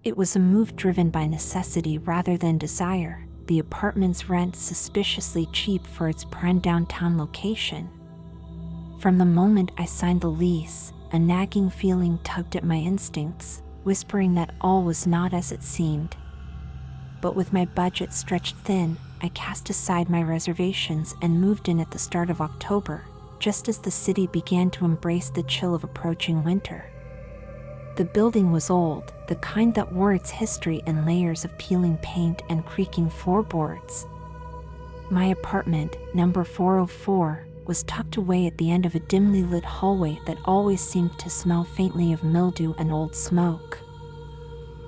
It was a move driven by necessity rather than desire, the apartment's rent suspiciously cheap for its prime downtown location. From the moment I signed the lease, a nagging feeling tugged at my instincts, whispering that all was not as it seemed. But with my budget stretched thin, I cast aside my reservations and moved in at the start of October, just as the city began to embrace the chill of approaching winter. The building was old, the kind that wore its history in layers of peeling paint and creaking floorboards. My apartment, number 404, was tucked away at the end of a dimly lit hallway that always seemed to smell faintly of mildew and old smoke.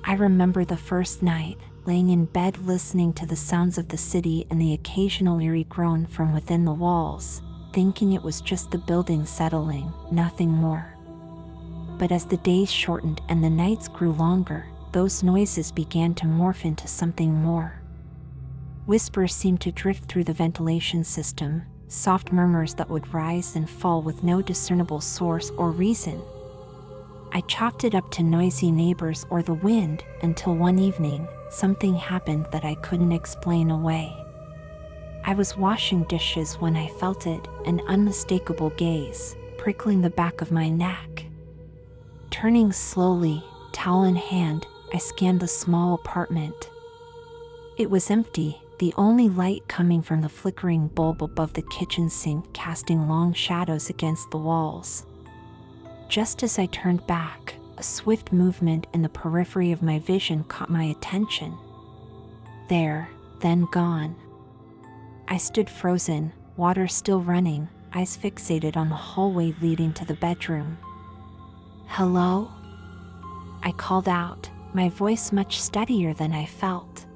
I remember the first night, laying in bed listening to the sounds of the city and the occasional eerie groan from within the walls, thinking it was just the building settling, nothing more. But as the days shortened and the nights grew longer, those noises began to morph into something more. Whispers seemed to drift through the ventilation system, soft murmurs that would rise and fall with no discernible source or reason. I chalked it up to noisy neighbors or the wind, until one evening, something happened that I couldn't explain away. I was washing dishes when I felt it, an unmistakable gaze, prickling the back of my neck. Turning slowly, towel in hand, I scanned the small apartment. It was empty, the only light coming from the flickering bulb above the kitchen sink casting long shadows against the walls. Just as I turned back, a swift movement in the periphery of my vision caught my attention. There, then gone. I stood frozen, water still running, eyes fixated on the hallway leading to the bedroom. "Hello?" I called out, my voice much steadier than I felt.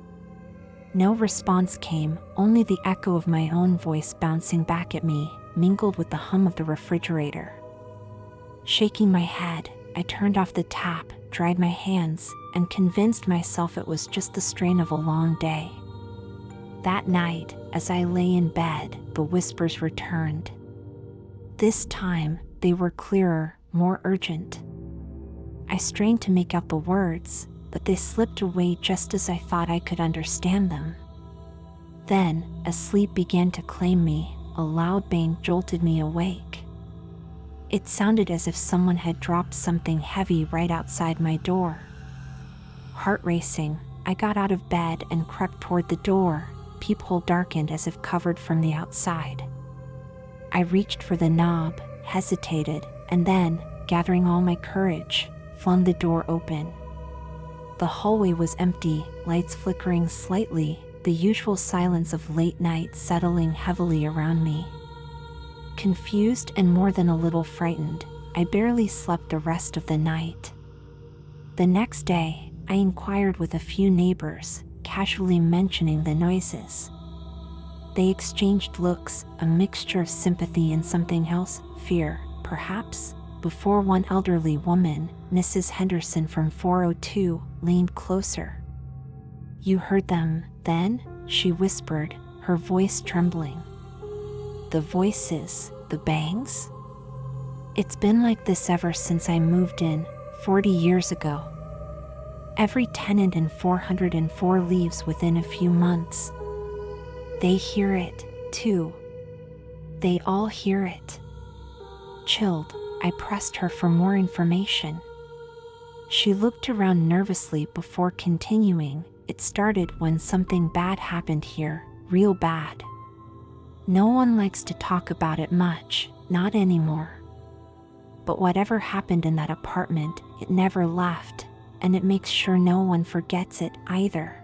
No response came, only the echo of my own voice bouncing back at me, mingled with the hum of the refrigerator. Shaking my head, I turned off the tap, dried my hands, and convinced myself it was just the strain of a long day. That night, as I lay in bed, the whispers returned. This time, they were clearer, more urgent. I strained to make out the words, but they slipped away just as I thought I could understand them. Then, as sleep began to claim me, a loud bang jolted me awake. It sounded as if someone had dropped something heavy right outside my door. Heart racing, I got out of bed and crept toward the door, peephole darkened as if covered from the outside. I reached for the knob, hesitated, and then, gathering all my courage, flung the door open. The hallway was empty, lights flickering slightly, the usual silence of late night settling heavily around me. Confused and more than a little frightened, I barely slept the rest of the night. The next day, I inquired with a few neighbors, casually mentioning the noises. They exchanged looks, a mixture of sympathy and something else, fear, perhaps, before one elderly woman, Mrs. Henderson from 402, leaned closer. "You heard them, then?" she whispered, her voice trembling. "The voices, the bangs? It's been like this ever since I moved in, 40 years ago. Every tenant in 404 leaves within a few months. They hear it, too. They all hear it." Chilled, I pressed her for more information. She looked around nervously before continuing. "It started when something bad happened here, real bad. No one likes to talk about it much, not anymore. But whatever happened in that apartment, it never left, and it makes sure no one forgets it either."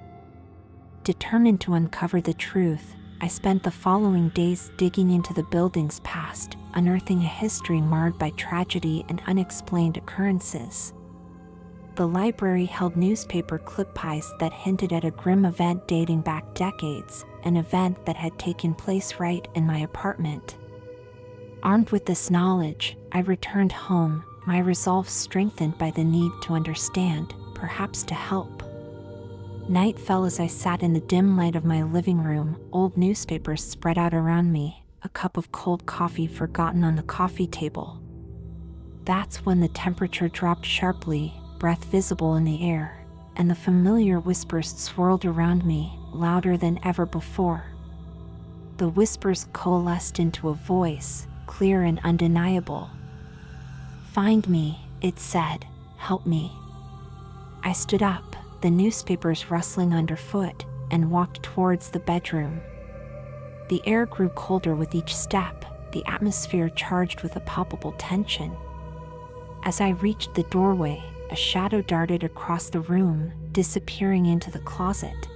Determined to uncover the truth, I spent the following days digging into the building's past, unearthing a history marred by tragedy and unexplained occurrences. The library held newspaper clip-pies that hinted at a grim event dating back decades, an event that had taken place right in my apartment. Armed with this knowledge, I returned home, my resolve strengthened by the need to understand, perhaps to help. Night fell as I sat in the dim light of my living room, old newspapers spread out around me, a cup of cold coffee forgotten on the coffee table. That's when the temperature dropped sharply, breath visible in the air. and the familiar whispers swirled around me, louder than ever before. The whispers coalesced into a voice, clear and undeniable. "Find me," it said. "Help me." I stood up, the newspapers rustling underfoot, and walked towards the bedroom. The air grew colder with each step, the atmosphere charged with a palpable tension. As I reached the doorway, a shadow darted across the room, disappearing into the closet.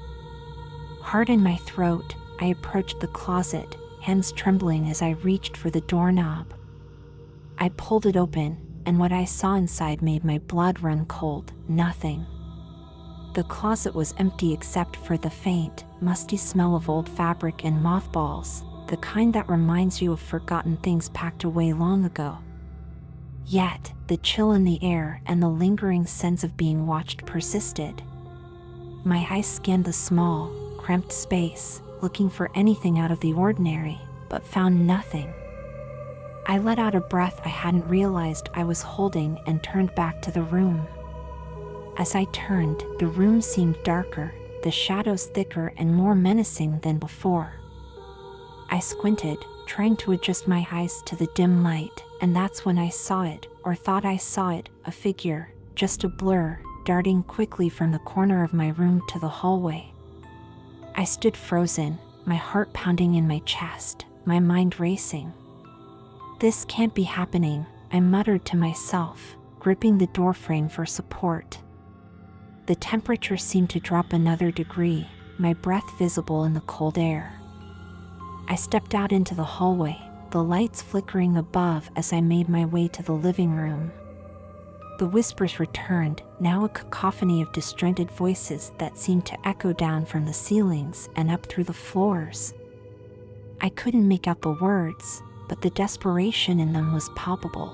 Heart in my throat, I approached the closet, hands trembling as I reached for the doorknob. I pulled it open, and what I saw inside made my blood run cold. Nothing. The closet was empty except for the faint, musty smell of old fabric and mothballs, the kind that reminds you of forgotten things packed away long ago. Yet, the chill in the air and the lingering sense of being watched persisted. My eyes scanned the small, cramped space, looking for anything out of the ordinary, but found nothing. I let out a breath I hadn't realized I was holding and turned back to the room. As I turned, the room seemed darker, the shadows thicker and more menacing than before. I squinted, trying to adjust my eyes to the dim light, and that's when I saw it, or thought I saw it, a figure, just a blur, darting quickly from the corner of my room to the hallway. I stood frozen, my heart pounding in my chest, my mind racing. "This can't be happening," I muttered to myself, gripping the doorframe for support. The temperature seemed to drop another degree, my breath visible in the cold air. I stepped out into the hallway, the lights flickering above as I made my way to the living room. The whispers returned, now a cacophony of disjointed voices that seemed to echo down from the ceilings and up through the floors. I couldn't make out the words, but the desperation in them was palpable.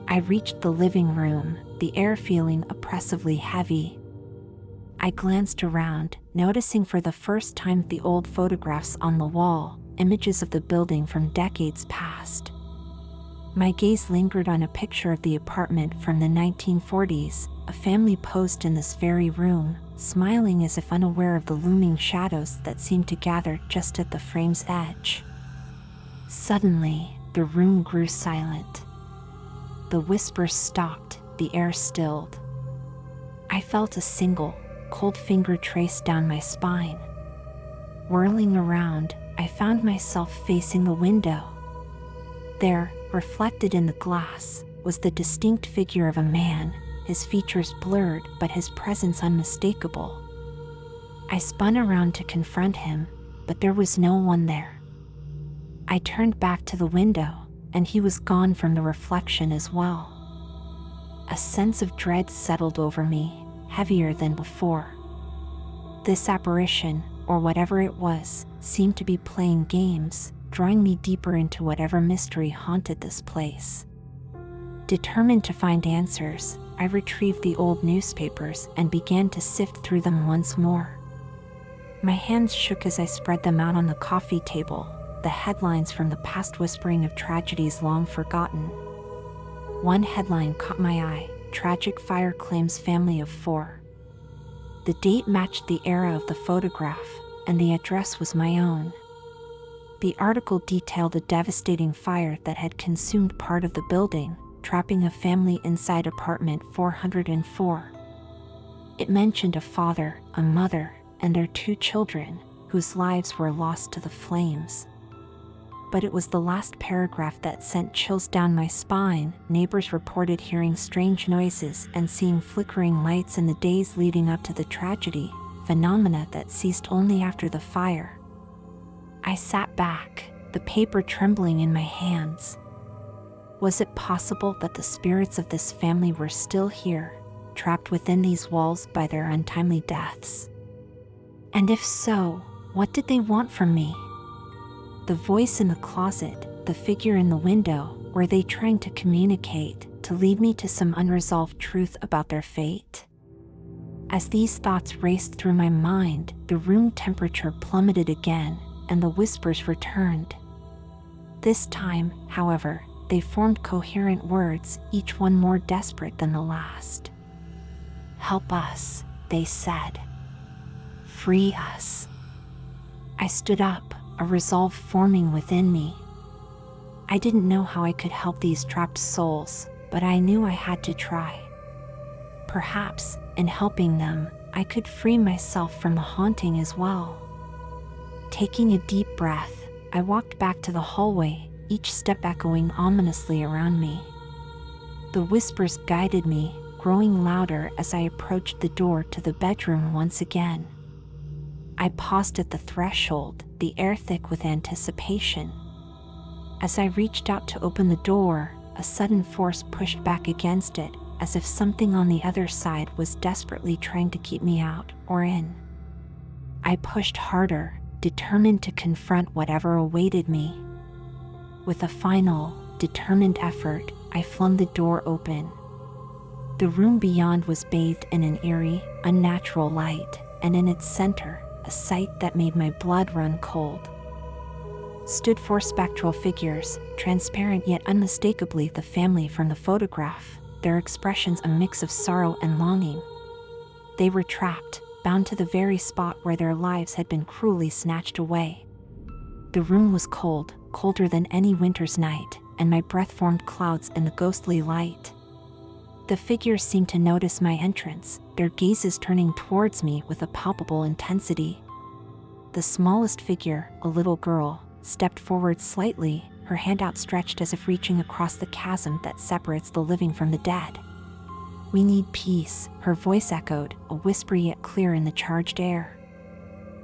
I reached the living room, the air feeling oppressively heavy. I glanced around, noticing for the first time the old photographs on the wall, images of the building from decades past. My gaze lingered on a picture of the apartment from the 1940s, a family posed in this very room, smiling as if unaware of the looming shadows that seemed to gather just at the frame's edge. Suddenly, the room grew silent. The whispers stopped, the air stilled. I felt a single, cold finger trace down my spine. Whirling around, I found myself facing the window. There, reflected in the glass, was the distinct figure of a man, his features blurred but his presence unmistakable. I spun around to confront him, but there was no one there. I turned back to the window, and he was gone from the reflection as well. A sense of dread settled over me, heavier than before. This apparition, or whatever it was, seemed to be playing games, drawing me deeper into whatever mystery haunted this place. Determined to find answers, I retrieved the old newspapers and began to sift through them once more. My hands shook as I spread them out on the coffee table, the headlines from the past whispering of tragedies long forgotten. One headline caught my eye: "Tragic fire claims family of 4." The date matched the era of the photograph, and the address was my own. The article detailed a devastating fire that had consumed part of the building, trapping a family inside apartment 404. It mentioned a father, a mother, and their 2 children, whose lives were lost to the flames. But it was the last paragraph that sent chills down my spine. Neighbors reported hearing strange noises and seeing flickering lights in the days leading up to the tragedy, phenomena that ceased only after the fire. I sat back, the paper trembling in my hands. Was it possible that the spirits of this family were still here, trapped within these walls by their untimely deaths? And if so, what did they want from me? The voice in the closet, the figure in the window, were they trying to communicate, to lead me to some unresolved truth about their fate? As these thoughts raced through my mind, the room temperature plummeted again, and the whispers returned. This time, however, they formed coherent words, each one more desperate than the last. "Help us," they said. "Free us." I stood up, a resolve forming within me. I didn't know how I could help these trapped souls, but I knew I had to try. Perhaps, in helping them, I could free myself from the haunting as well. Taking a deep breath, I walked back to the hallway, each step echoing ominously around me. The whispers guided me, growing louder as I approached the door to the bedroom once again. I paused at the threshold, the air thick with anticipation. As I reached out to open the door, a sudden force pushed back against it, as if something on the other side was desperately trying to keep me out or in. I pushed harder, determined to confront whatever awaited me. With a final, determined effort, I flung the door open. The room beyond was bathed in an eerie, unnatural light, and in its center, a sight that made my blood run cold. Stood four spectral figures, transparent yet unmistakably the family from the photograph, their expressions a mix of sorrow and longing. They were trapped, bound to the very spot where their lives had been cruelly snatched away. The room was cold, colder than any winter's night, and my breath formed clouds in the ghostly light. The figures seemed to notice my entrance, their gazes turning towards me with a palpable intensity. The smallest figure, a little girl, stepped forward slightly, her hand outstretched as if reaching across the chasm that separates the living from the dead. "We need peace," her voice echoed, a whisper yet clear in the charged air.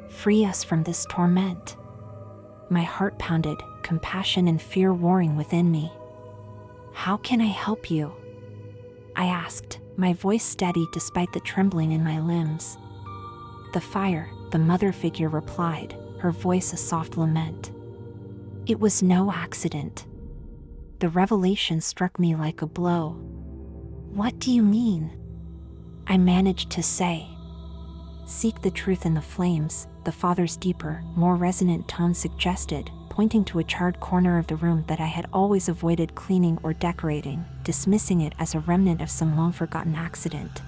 "Free us from this torment." My heart pounded, compassion and fear warring within me. "How can I help you?" I asked, my voice steady despite the trembling in my limbs. "The fire," the mother figure replied, her voice a soft lament. "It was no accident." The revelation struck me like a blow. "What do you mean?" I managed to say. "Seek the truth in the flames," the father's deeper, more resonant tone suggested, pointing to a charred corner of the room that I had always avoided cleaning or decorating, dismissing it as a remnant of some long-forgotten accident.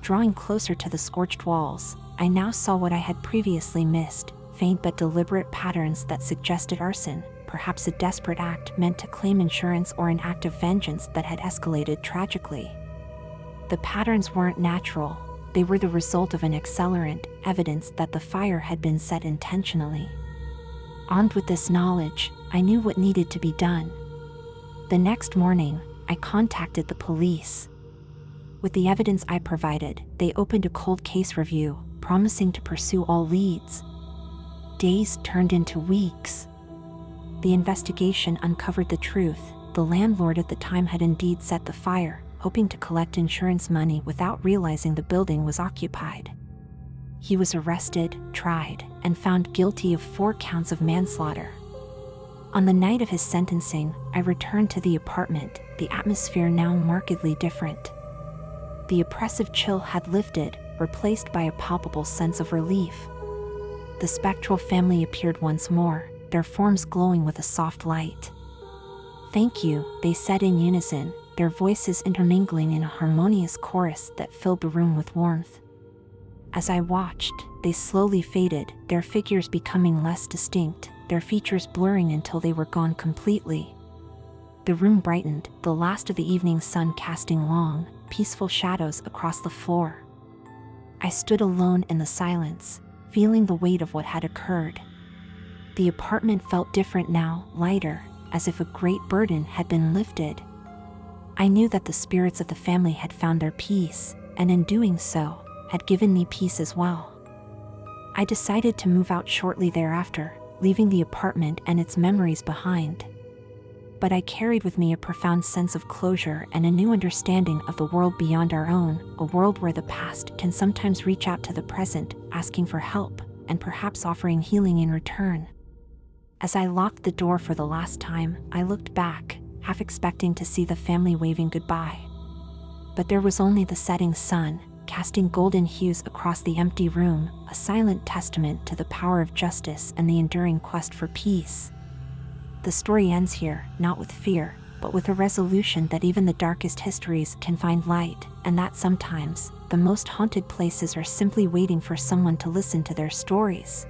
Drawing closer to the scorched walls, I now saw what I had previously missed, faint but deliberate patterns that suggested arson, perhaps a desperate act meant to claim insurance or an act of vengeance that had escalated tragically. The patterns weren't natural, they were the result of an accelerant, evidence that the fire had been set intentionally. Armed with this knowledge, I knew what needed to be done. The next morning, I contacted the police. With the evidence I provided, they opened a cold case review, promising to pursue all leads. Days turned into weeks. The investigation uncovered the truth. The landlord at the time had indeed set the fire, hoping to collect insurance money without realizing the building was occupied. He was arrested, tried, and found guilty of 4 counts of manslaughter. On the night of his sentencing, I returned to the apartment, the atmosphere now markedly different. The oppressive chill had lifted, replaced by a palpable sense of relief. The spectral family appeared once more, their forms glowing with a soft light. "Thank you," they said in unison, their voices intermingling in a harmonious chorus that filled the room with warmth. As I watched, they slowly faded, their figures becoming less distinct, their features blurring until they were gone completely. The room brightened, the last of the evening sun casting long, peaceful shadows across the floor. I stood alone in the silence, feeling the weight of what had occurred. The apartment felt different now, lighter, as if a great burden had been lifted. I knew that the spirits of the family had found their peace, and in doing so, had given me peace as well. I decided to move out shortly thereafter, leaving the apartment and its memories behind. But I carried with me a profound sense of closure and a new understanding of the world beyond our own, a world where the past can sometimes reach out to the present, asking for help, and perhaps offering healing in return. As I locked the door for the last time, I looked back, half expecting to see the family waving goodbye. But there was only the setting sun, casting golden hues across the empty room, a silent testament to the power of justice and the enduring quest for peace. The story ends here, not with fear, but with a resolution that even the darkest histories can find light, and that sometimes, the most haunted places are simply waiting for someone to listen to their stories.